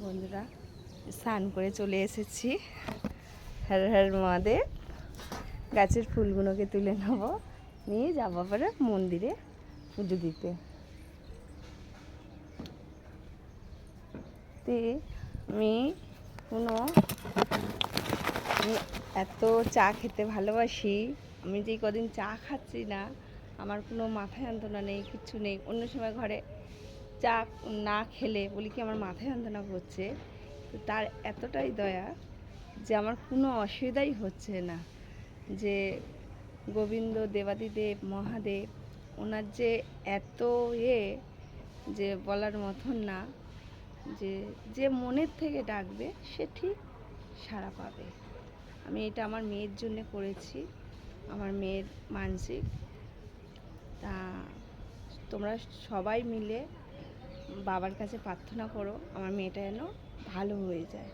বন্ধুরা, স্নান করে চলে এসেছি। হর হর মহাদেব। গাছের ফুলগুলোকে তুলে নেবো, নিয়ে যাবো পরে মন্দিরে পুজো দিতে। আমি এত চা খেতে ভালোবাসি। আমি যে কদিন চা খাচ্ছি না, আমার কোনো মাথায় যন্ত্রণা নেই, কিচ্ছু নেই। অন্য সময় ঘরে চা না খেলে বলি কি আমার মাথায় যন্ত্রণা করছে, তো তার এতটাই দয়া যে আমার কোনো অসুবিধাই হচ্ছে না। যে গোবিন্দ দেবাদিদেব মহাদেব, ওনার যে এত যে বলার মতন না। যে যে মনের থেকে ডাকবে সে ঠিক সাড়া পাবে। আমি এটা আমার মেয়ের জন্য করেছি, আমার মেয়ের মানসিক। তা তোমরা সবাই মিলে বাবার কাছে প্রার্থনা করো আমার মেয়েটা যেন ভালো হয়ে যায়।